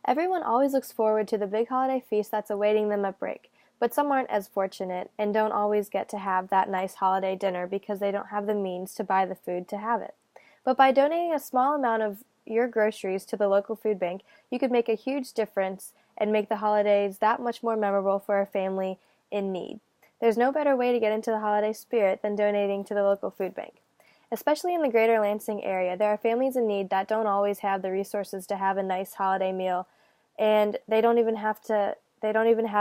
Everyone always looks forward to the big holiday feast that's awaiting them at break, but some aren't as fortunate and don't always get to have that nice holiday dinner because they don't have the means to buy the food to have it. But by donating a small amount of your groceries to the local food bank, you could make a huge difference and make the holidays that much more memorable for a family in need. There's no better way to get into the holiday spirit than donating to the local food bank. Especially in the greater Lansing area, there are families in need that don't always have the resources to have a nice holiday meal, and they don't even have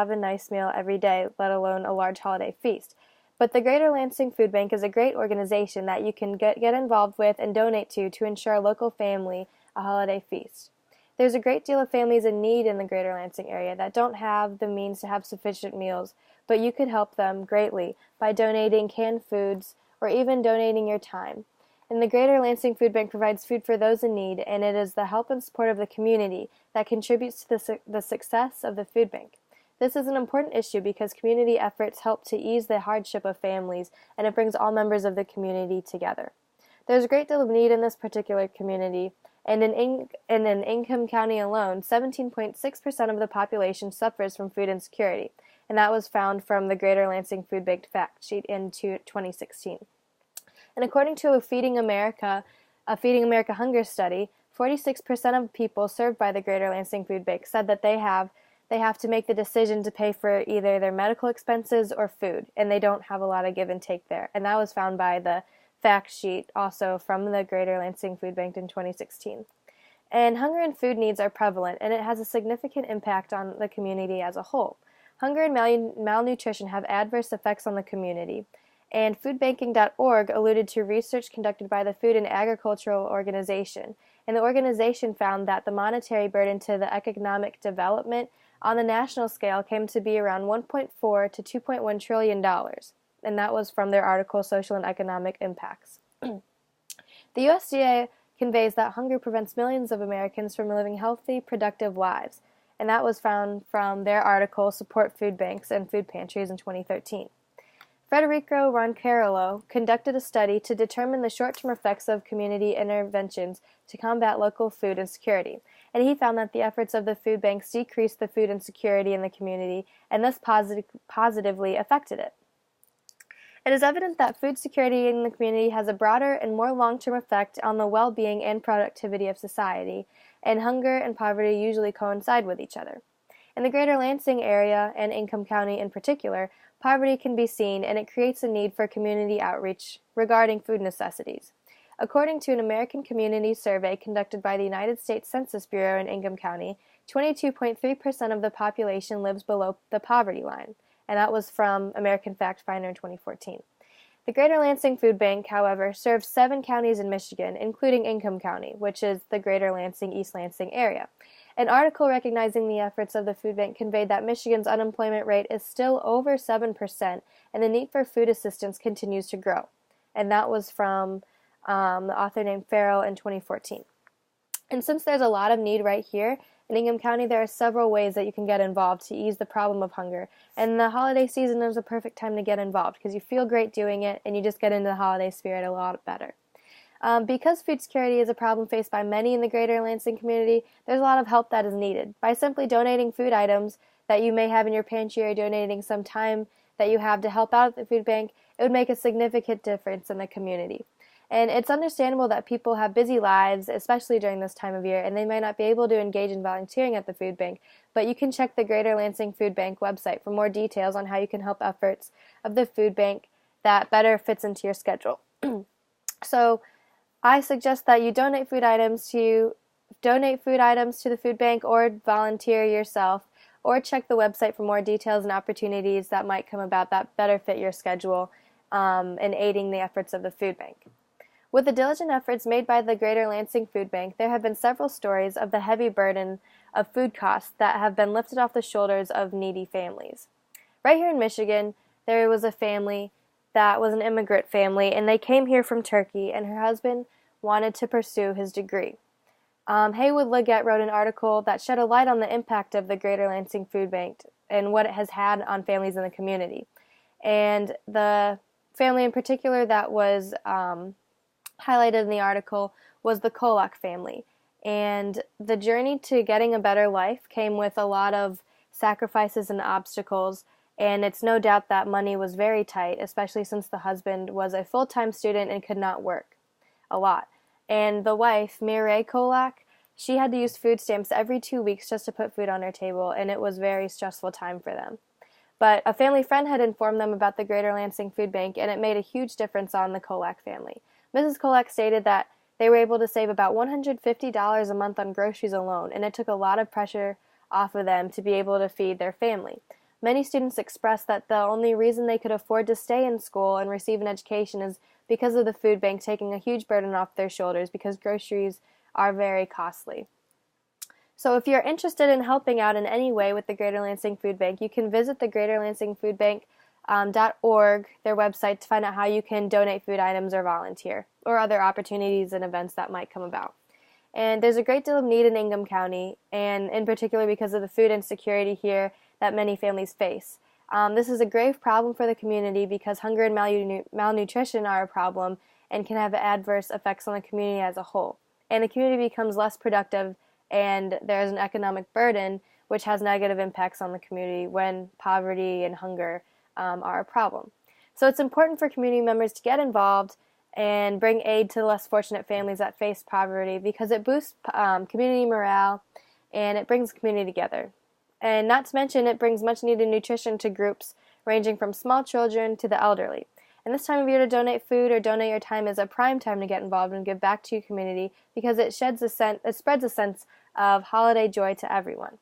a nice meal every day, let alone a large holiday feast. But the Greater Lansing Food Bank is a great organization that you can get involved with and donate to ensure a local family a holiday feast. There's a great deal of families in need in the Greater Lansing area that don't have the means to have sufficient meals, but you could help them greatly by donating canned foods or even donating your time. And the Greater Lansing Food Bank provides food for those in need, and it is the help and support of the community that contributes to the success of the food bank. This is an important issue because community efforts help to ease the hardship of families, and it brings all members of the community together. There's a great deal of need in this particular community, and in Ingham County alone, 17.6% of the population suffers from food insecurity, and that was found from the Greater Lansing Food Bank fact sheet in 2016. And according to a Feeding America hunger study, 46% of people served by the Greater Lansing Food Bank said that they have to make the decision to pay for either their medical expenses or food, and they don't have a lot of give and take there. And that was found by the fact sheet also from the Greater Lansing Food Bank in 2016. And hunger and food needs are prevalent, and it has a significant impact on the community as a whole. Hunger and malnutrition have adverse effects on the community, and foodbanking.org alluded to research conducted by the Food and Agricultural Organization, and the organization found that the monetary burden to the economic development on the national scale came to be around $1.4 to $2.1 trillion, and that was from their article, Social and Economic Impacts. The USDA conveys that hunger prevents millions of Americans from living healthy, productive lives, and that was found from their article, Support Food Banks and Food Pantries in 2013. Federico Roncarello conducted a study to determine the short-term effects of community interventions to combat local food insecurity, and he found that the efforts of the food banks decreased the food insecurity in the community and thus positively affected it. It is evident that food security in the community has a broader and more long-term effect on the well-being and productivity of society, and hunger and poverty usually coincide with each other. In the Greater Lansing area, and Ingham County in particular, poverty can be seen, and it creates a need for community outreach regarding food necessities. According to an American Community Survey conducted by the United States Census Bureau in Ingham County, 22.3% of the population lives below the poverty line, and that was from American Fact Finder in 2014. The Greater Lansing Food Bank, however, serves 7 counties in Michigan, including Ingham County, which is the Greater Lansing, East Lansing area. An article recognizing the efforts of the food bank conveyed that Michigan's unemployment rate is still over 7%, and the need for food assistance continues to grow. And that was from the author named Farrell in 2014. And since there's a lot of need right here, in Ingham County, there are several ways that you can get involved to ease the problem of hunger. And the holiday season is a perfect time to get involved because you feel great doing it and you just get into the holiday spirit a lot better. Because food security is a problem faced by many in the Greater Lansing community, there's a lot of help that is needed. By simply donating food items that you may have in your pantry or donating some time that you have to help out at the food bank, it would make a significant difference in the community. And it's understandable that people have busy lives, especially during this time of year, and they might not be able to engage in volunteering at the food bank, but you can check the Greater Lansing Food Bank website for more details on how you can help efforts of the food bank that better fits into your schedule. So I suggest that you donate food items to the food bank or volunteer yourself, or check the website for more details and opportunities that might come about that better fit your schedule in aiding the efforts of the food bank. With the diligent efforts made by the Greater Lansing Food Bank, there have been several stories of the heavy burden of food costs that have been lifted off the shoulders of needy families. Right here in Michigan, there was a family that was an immigrant family, and they came here from Turkey, and her husband wanted to pursue his degree. Haywood Leggett wrote an article that shed a light on the impact of the Greater Lansing Food Bank and what it has had on families in the community. And the family in particular that was highlighted in the article was the Kolak family. And the journey to getting a better life came with a lot of sacrifices and obstacles, and it's no doubt that money was very tight, especially since the husband was a full-time student and could not work a lot. And the wife, Mireille Kolak, she had to use food stamps every 2 weeks just to put food on her table, and it was a very stressful time for them. But a family friend had informed them about the Greater Lansing Food Bank, and it made a huge difference on the Kolak family. Mrs. Kolak stated that they were able to save about $150 a month on groceries alone, and it took a lot of pressure off of them to be able to feed their family. Many students expressed that the only reason they could afford to stay in school and receive an education is because of the food bank taking a huge burden off their shoulders, because groceries are very costly. So if you're interested in helping out in any way with the Greater Lansing Food Bank, you can visit the Greater Lansing Food Bank.org, their website, to find out how you can donate food items or volunteer, or other opportunities and events that might come about. And there's a great deal of need in Ingham County, and in particular because of the food insecurity here that many families face. This is a grave problem for the community because hunger and malnutrition are a problem and can have adverse effects on the community as a whole. And the community becomes less productive, and there's an economic burden which has negative impacts on the community when poverty and hunger are a problem. So it's important for community members to get involved and bring aid to the less fortunate families that face poverty, because it boosts community morale and it brings the community together. And not to mention, it brings much needed nutrition to groups ranging from small children to the elderly. And this time of year to donate food or donate your time is a prime time to get involved and give back to your community, because it spreads a sense of holiday joy to everyone.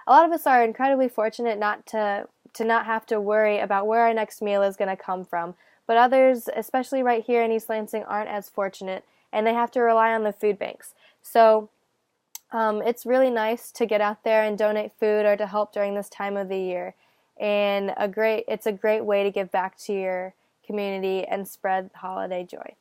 A lot of us are incredibly fortunate not to not have to worry about where our next meal is going to come from, but others, especially right here in East Lansing, aren't as fortunate, and they have to rely on the food banks. So it's really nice to get out there and donate food or to help during this time of the year. And it's a great way to give back to your community and spread holiday joy.